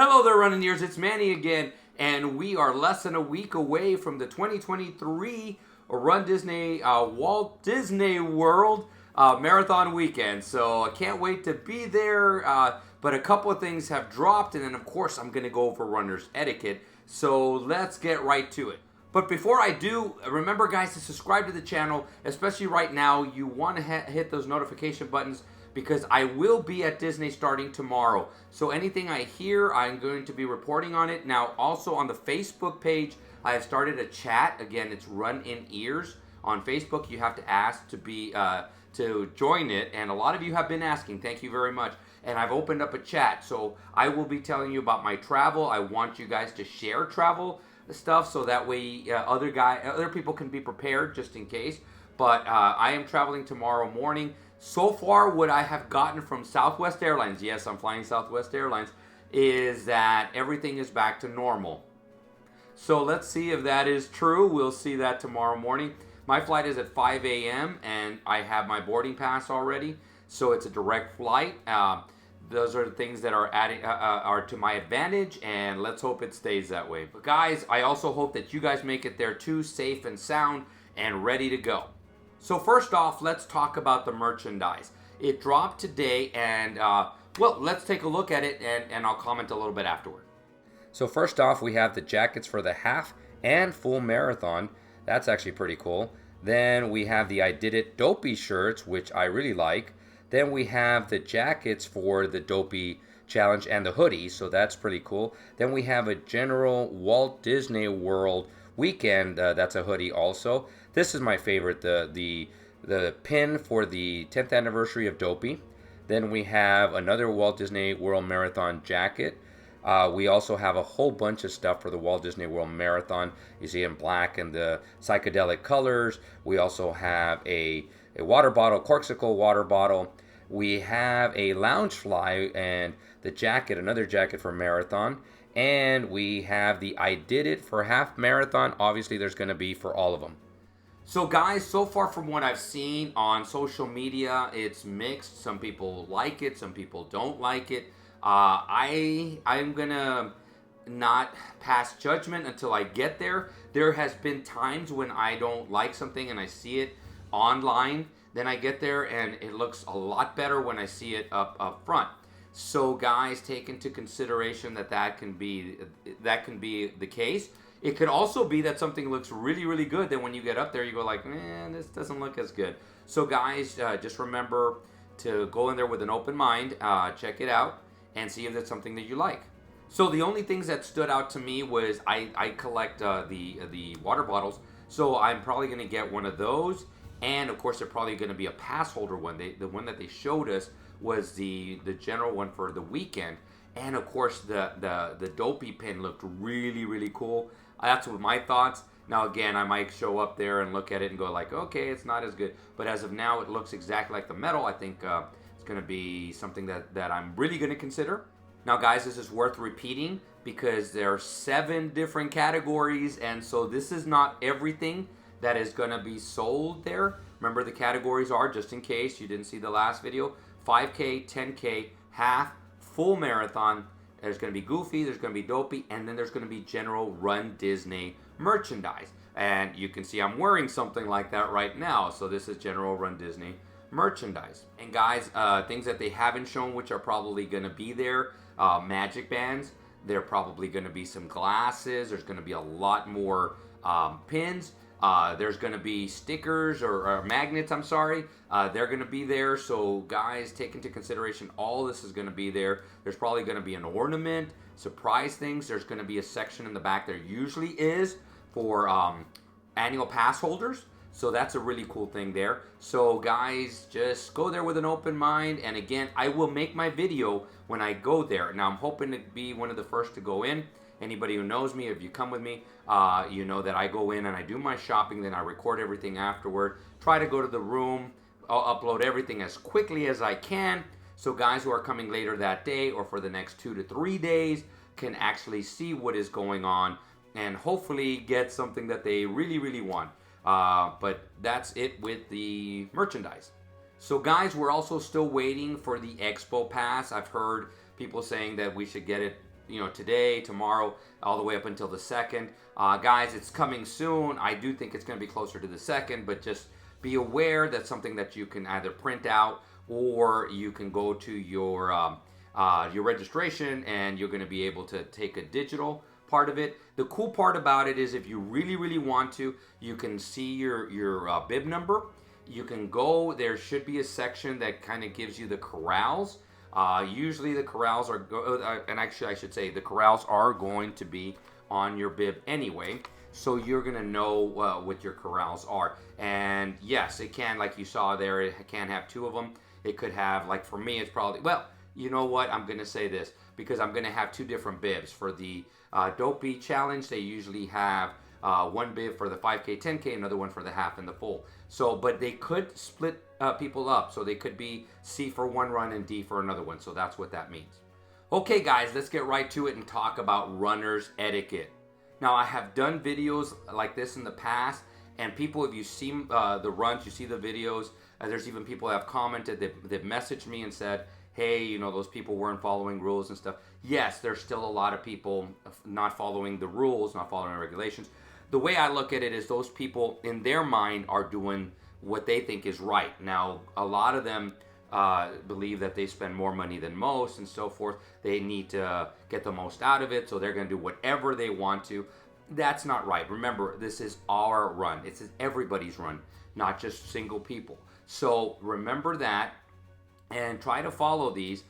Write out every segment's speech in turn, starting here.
Hello there, running ears. It's Manny again, and we are less than a week away from the 2023 Walt Disney World Marathon Weekend. So I can't wait to be there. But a couple of things have dropped, and then of course I'm going to go over runner's etiquette. So let's get right to it. But before I do, remember guys to subscribe to the channel, especially right now. You want to hit those notification buttons because I will be at Disney starting tomorrow. So anything I hear, I'm going to be reporting on it. Now also on the Facebook page, I have started a chat. Again, it's Run in Ears. On Facebook, you have to ask to be to join it, and a lot of you have been asking. Thank you very much. And I've opened up a chat, so I will be telling you about my travel. I want you guys to share travel stuff so that way other people can be prepared just in case. But I am traveling tomorrow morning. So far, what I have gotten from Southwest Airlines, yes, I'm flying Southwest Airlines, is that everything is back to normal. So let's see if that is true. We'll see that tomorrow morning. My flight is at 5 a.m. and I have my boarding pass already, so it's a direct flight. Those are the things that are to my advantage, and let's hope it stays that way. But guys, I also hope that you guys make it there too, safe and sound and ready to go. So first off, let's talk about the merchandise. It dropped today, and well, let's take a look at it, and I'll comment a little bit afterward. So first off, we have the jackets for the half and full marathon. That's actually pretty cool. Then we have the I Did It Dopey shirts, which I really like. Then we have the jackets for the Dopey Challenge and the hoodies, so that's pretty cool. Then we have a general Walt Disney World Weekend, that's a hoodie also. This is my favorite, the pin for the 10th anniversary of Dopey. Then we have another Walt Disney World Marathon jacket. We also have a whole bunch of stuff for the Walt Disney World Marathon. You see in black and the psychedelic colors. We also have a water bottle, Corksicle water bottle. We have a Loungefly and the jacket, another jacket for marathon. And we have the I Did It for half marathon. Obviously, there's going to be for all of them. So guys, so far from what I've seen on social media, it's mixed. Some people like it, some people don't like it. I'm gonna not pass judgment until I get there. There has been times when I don't like something and I see it online, then I get there and it looks a lot better when I see it up front. So guys, take into consideration that can be the case. It could also be that something looks really, really good. Then when you get up there, you go like, man, this doesn't look as good. So guys, just remember to go in there with an open mind, check it out, and see if it's something that you like. So the only things that stood out to me was I collect the water bottles, so I'm probably going to get one of those, and of course they're probably going to be a pass holder one. The one that they showed us was the general one for the weekend, and of course the Dopey pin looked really, really cool. That's what my thoughts. Now again, I might show up there and look at it and go like, okay, it's not as good, but as of now it looks exactly like the metal. I think going to be something that I'm really going to consider. Now guys, this is worth repeating because there are 7 different categories, and so this is not everything that is going to be sold there. Remember, the categories are, just in case you didn't see the last video, 5K, 10K, half, full marathon. There's going to be Goofy, there's going to be Dopey, and then there's going to be general Run Disney merchandise. And you can see I'm wearing something like that right now, so this is general Run Disney merchandise. And guys, things that they haven't shown, which are probably going to be there, magic bands. There are probably going to be some glasses. There's going to be a lot more pins. There's going to be stickers or magnets, I'm sorry. They're going to be there. So guys, take into consideration all this is going to be there. There's probably going to be an ornament, surprise things. There's going to be a section in the back. There usually is for annual pass holders. So that's a really cool thing there. So guys, just go there with an open mind. And again, I will make my video when I go there. Now I'm hoping to be one of the first to go in. Anybody who knows me, if you come with me, you know that I go in and I do my shopping, then I record everything afterward. Try to go to the room. I'll upload everything as quickly as I can. So guys who are coming later that day or for the next 2 to 3 days can actually see what is going on and hopefully get something that they really, really want. But that's it with the merchandise. So guys, we're also still waiting for the Expo Pass. I've heard people saying that we should get it today, tomorrow, all the way up until the 2nd. Guys, it's coming soon. I do think it's going to be closer to the 2nd, but just be aware that's something that you can either print out or you can go to your registration and you're going to be able to take a digital part of it. The cool part about it is if you really, really want to, you can see your bib number. You can go, there should be a section that kind of gives you the corrals. Usually the corrals are, and actually I should say the corrals are going to be on your bib anyway. So you're going to know what your corrals are. And yes, it can, like you saw there, it can have 2 of them. It could have, like for me, it's probably, well, you know what? I'm going to say this because I'm going to have 2 different bibs. For the Dopey Challenge, they usually have one bib for the 5K, 10K, another one for the half and the full. So, but they could split people up. So they could be C for one run and D for another one. So that's what that means. Okay, guys, let's get right to it and talk about runner's etiquette. Now, I have done videos like this in the past, and people, if you see the runs, you see the videos, there's even people that have commented, they've messaged me and said, hey, those people weren't following rules and stuff. Yes, there's still a lot of people not following the rules, not following the regulations. The way I look at it is those people, in their mind, are doing what they think is right. Now, a lot of them believe that they spend more money than most and so forth. They need to get the most out of it, so they're going to do whatever they want to. That's not right. Remember, this is our run. It's everybody's run, not just single people. So remember that and try to follow these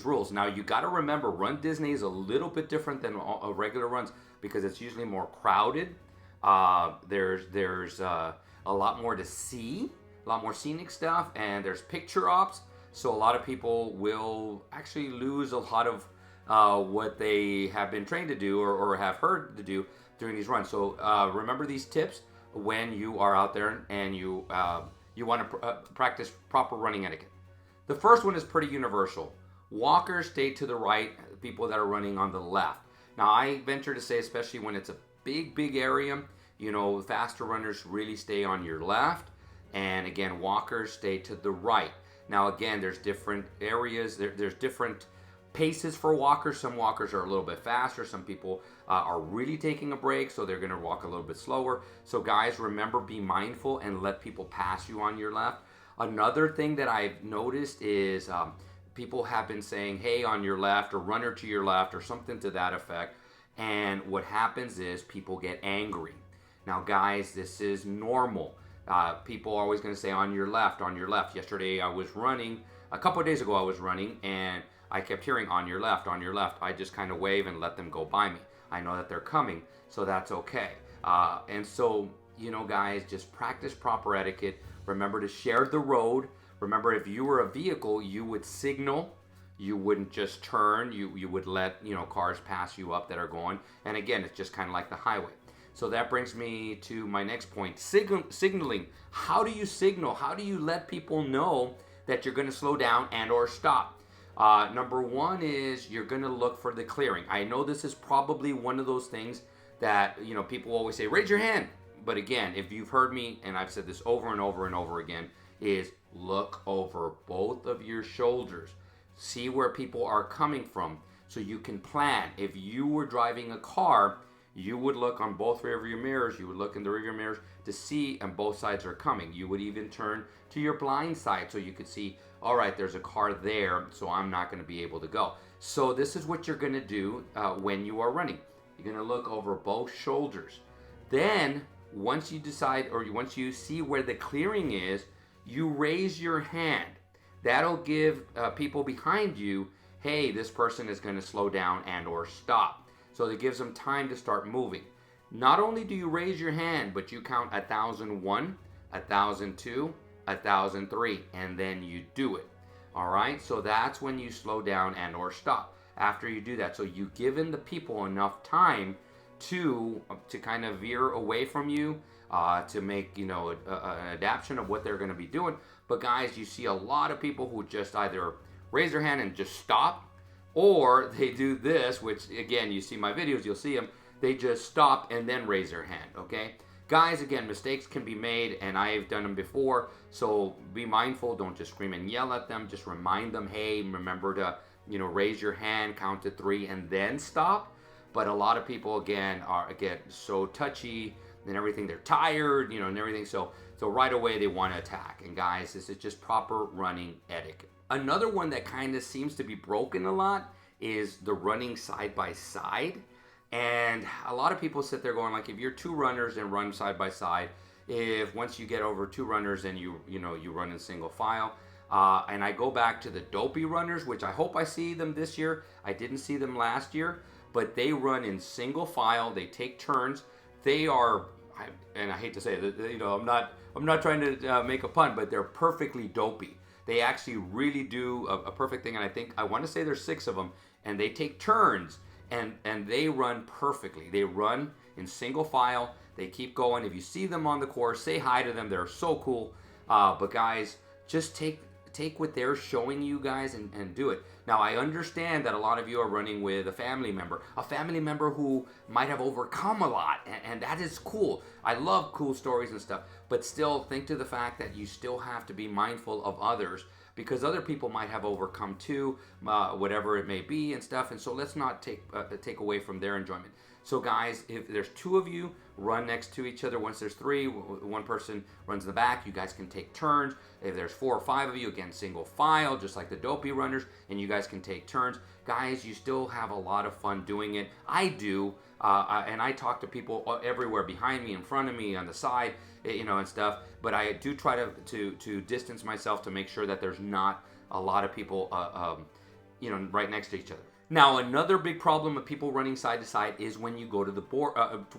rules. Now, you got to remember, Run Disney is a little bit different than regular runs because it's usually more crowded. There's a lot more to see, a lot more scenic stuff, and there's picture ops. So a lot of people will actually lose a lot of what they have been trained to do or have heard to do during these runs. So remember these tips when you are out there and you want to practice proper running etiquette. The first one is pretty universal. Walkers stay to the right, people that are running on the left. Now, I venture to say, especially when it's a big area, faster runners really stay on your left. And again, walkers stay to the right. Now, again, there's different areas. There's different paces for walkers. Some walkers are a little bit faster. Some people are really taking a break, so they're going to walk a little bit slower. So, guys, remember, be mindful and let people pass you on your left. Another thing that I've noticed is people have been saying, hey, on your left, or runner to your left, or something to that effect. And what happens is people get angry. Now, guys, this is normal. People are always going to say on your left, on your left. Yesterday I was running, a couple of days ago I was running, and I kept hearing on your left, on your left. I just kind of wave and let them go by me. I know that they're coming, so that's okay. And so, guys, just practice proper etiquette. Remember to share the road. Remember, if you were a vehicle, you would signal. You wouldn't just turn. You would let, cars pass you up that are going. And again, it's just kind of like the highway. So that brings me to my next point, signaling. How do you signal? How do you let people know that you're going to slow down and or stop? Number one is you're going to look for the clearing. I know this is probably one of those things that, people always say, raise your hand. But again, if you've heard me, and I've said this over and over and over again, is look over both of your shoulders. See where people are coming from so you can plan. If you were driving a car, you would look on both rearview mirrors. You would look in the rearview mirrors to see, and both sides are coming. You would even turn to your blind side so you could see, all right, there's a car there, so I'm not going to be able to go. So this is what you're going to do when you are running. You're going to look over both shoulders. Then, once you decide, or once you see where the clearing is, you raise your hand. That'll give people behind you, hey, this person is going to slow down and or stop. So it gives them time to start moving. Not only do you raise your hand, but you count 1,001, 1,002, 1,003, and then you do it. All right, so that's when you slow down and or stop. After you do that, so you've given the people enough time to kind of veer away from you, to make an adaptation of what they're going to be doing. But guys, you see a lot of people who just either raise their hand and just stop, or they do this, which again, you see my videos, you'll see them. They just stop and then raise their hand. Okay, guys, again, mistakes can be made, and I've done them before. So be mindful. Don't just scream and yell at them. Just remind them, hey, remember to raise your hand, count to 3, and then stop. But a lot of people again get so touchy and everything. They're tired, and everything. So right away they want to attack. And guys, this is just proper running etiquette. Another one that kind of seems to be broken a lot is the running side by side. And a lot of people sit there going like, if you're 2 runners and run side by side, if once you get over 2 runners and you run in single file. And I go back to the dopey runners, which I hope I see them this year. I didn't see them last year, but they run in single file. They take turns. They are, and I hate to say it, I'm not trying to make a pun, but they're perfectly dopey. They actually really do a perfect thing, and I want to say there's 6 of them, and they take turns, and they run perfectly. They run in single file. They keep going. If you see them on the course, say hi to them. They're so cool. But guys, just take what they're showing you guys and do it. Now, I understand that a lot of you are running with a family member who might have overcome a lot, and that is cool. I love cool stories and stuff, but still think to the fact that you still have to be mindful of others, because other people might have overcome too, whatever it may be and stuff, and so let's not take away from their enjoyment. So guys, if there's 2 of you, run next to each other. Once there's 3, one person runs in the back, you guys can take turns. If there's 4 or 5 of you, again, single file, just like the dopey runners, and you guys can take turns. Guys, you still have a lot of fun doing it. I do, and I talk to people everywhere, behind me, in front of me, on the side, and stuff, but I do try to distance myself to make sure that there's not a lot of people, right next to each other. Now, another big problem with people running side to side is when you go to the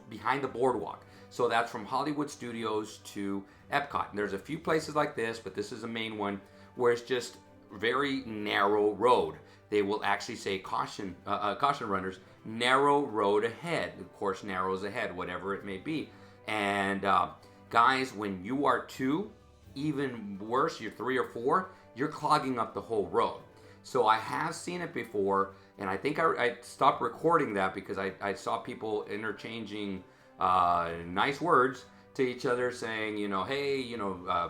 behind the boardwalk. So that's from Hollywood Studios to Epcot. And there's a few places like this, but this is a main one where it's just very narrow road. They will actually say caution runners, narrow road ahead. Of course, narrows ahead, whatever it may be. And guys, when you are 2, even worse, you're 3 or 4, you're clogging up the whole road. So I have seen it before, and I think I stopped recording that because I saw people interchanging nice words to each other, saying, hey,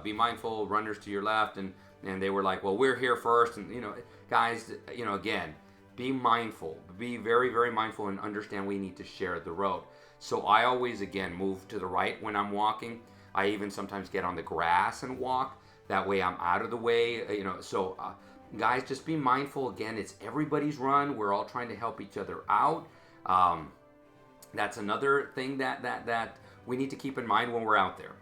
be mindful, runners to your left, and they were like, well, we're here first, and guys, again, be mindful, be very, very mindful, and understand we need to share the road. So I always, again, move to the right when I'm walking. I even sometimes get on the grass and walk. That way I'm out of the way, so guys, just be mindful. Again, it's everybody's run. We're all trying to help each other out. That's another thing that we need to keep in mind when we're out there.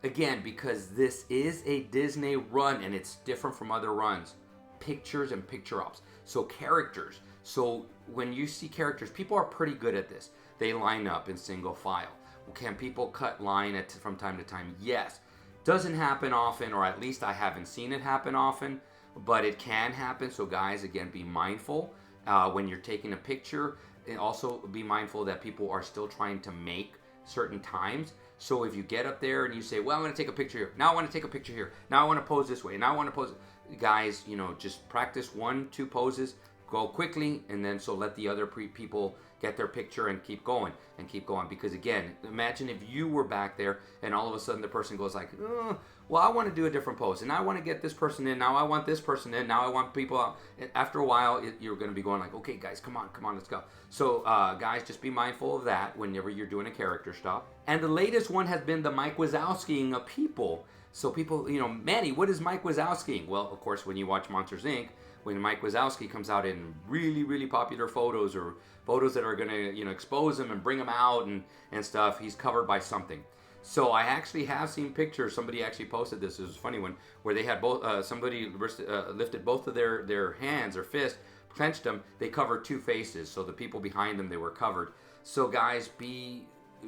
Again, because this is a Disney run and it's different from other runs. Pictures and picture ops. So characters. So when you see characters, people are pretty good at this. They line up in single file. Can people cut line from time to time? Yes. Doesn't happen often, or at least I haven't seen it happen often, but it can happen. So guys, again, be mindful when you're taking a picture, and also be mindful that people are still trying to make certain times. So if you get up there and you say, well, I'm going to take a picture here. Now I want to take a picture here. Now I want to pose this way. Now I want to pose. Guys, just practice 1-2 poses. Go quickly, and then so let the other people get their picture and keep going. Because again, imagine if you were back there and all of a sudden the person goes like, well, I want to do a different pose, and I want to get this person in. Now I want this person in. Now I want people out. And after a while, you're going to be going like, okay, guys, come on, let's go. So guys, just be mindful of that whenever you're doing a character stop. And the latest one has been the Mike Wazowskiing of people. So people, Manny, what is Mike Wazowskiing? Well, of course, when you watch Monsters, Inc., when Mike Wazowski comes out in really, really popular photos, or photos that are going to, expose him and bring him out and stuff, he's covered by something. So I actually have seen pictures. Somebody actually posted this. It was a funny one where they had both. Somebody lifted both of their hands or fists, clenched them. They covered 2 faces, so the people behind them, they were covered. So guys, be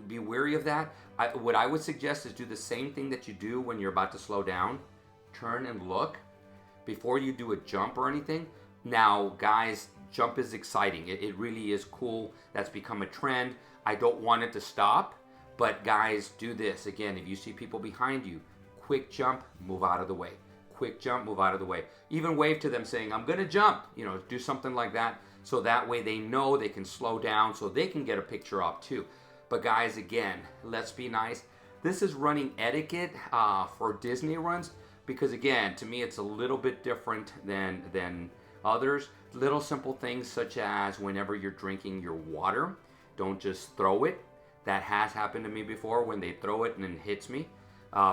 wary of that. What I would suggest is do the same thing that you do when you're about to slow down. Turn and look before you do a jump or anything. Now, guys, jump is exciting. It really is cool. That's become a trend. I don't want it to stop, but guys, do this. Again, if you see people behind you, quick jump, move out of the way. Quick jump, move out of the way. Even wave to them saying, I'm going to jump. Do something like that. So that way they know they can slow down so they can get a picture op too. But guys, again, let's be nice. This is running etiquette for Disney runs. Because again, to me, it's a little bit different than Others, little simple things such as whenever you're drinking your water, don't just throw it. That has happened to me before when they throw it and it hits me.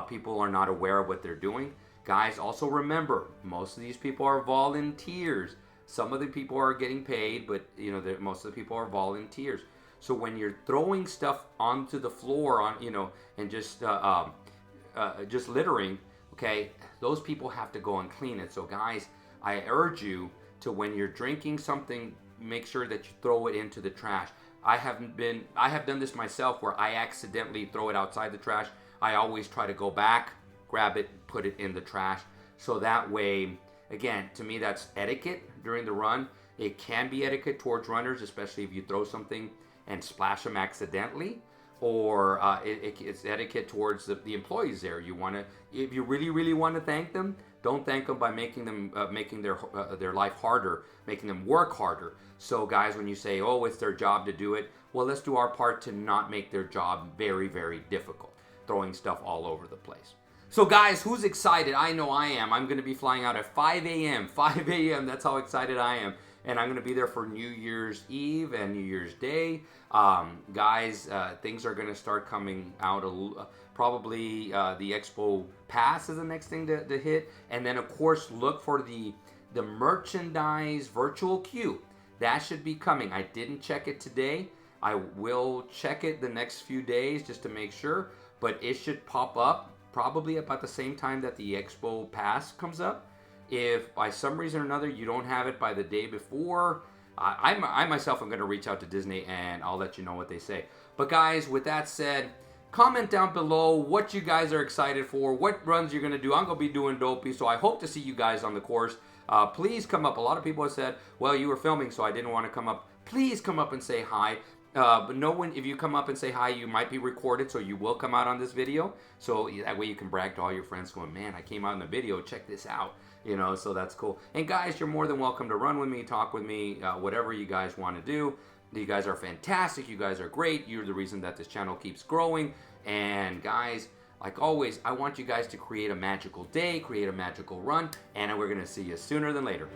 People are not aware of what they're doing. Guys, also remember, most of these people are volunteers. Some of the people are getting paid, but most of the people are volunteers. So when you're throwing stuff onto the floor, and just littering, okay, those people have to go and clean it. So guys, I urge you to, when you're drinking something, make sure that you throw it into the trash. I have done this myself where I accidentally throw it outside the trash. I always try to go back, grab it, put it in the trash. So that way, again, to me, that's etiquette during the run. It can be etiquette towards runners, especially if you throw something and splash them accidentally. Or it's etiquette towards the employees there. If you really, really want to thank them, don't thank them by making their life harder, making them work harder. So guys, when you say, oh, it's their job to do it, well, let's do our part to not make their job very, very difficult, throwing stuff all over the place. So guys, who's excited? I know I am. I'm going to be flying out at 5 a.m. 5 a.m. That's how excited I am. And I'm going to be there for New Year's Eve and New Year's Day. Guys, things are going to start coming out. Probably the Expo Pass is the next thing to hit. And then, of course, look for the merchandise virtual queue. That should be coming. I didn't check it today. I will check it the next few days just to make sure. But it should pop up probably about the same time that the Expo Pass comes up. If by some reason or another you don't have it by the day before, I myself am going to reach out to Disney and I'll let you know what they say. But guys, with that said, comment down below what you guys are excited for, what runs you're going to do. I'm going to be doing Dopey, so I hope to see you guys on the course. Please come up. A lot of people have said, well, you were filming, so I didn't want to come up. Please come up and say hi. But if you come up and say hi, you might be recorded, so you will come out on this video. So that way you can brag to all your friends going, man, I came out in the video, check this out. So that's cool. And guys, you're more than welcome to run with me, talk with me, whatever you guys want to do. You guys are fantastic. You guys are great. You're the reason that this channel keeps growing. And guys, like always, I want you guys to create a magical day, create a magical run, and we're going to see you sooner than later.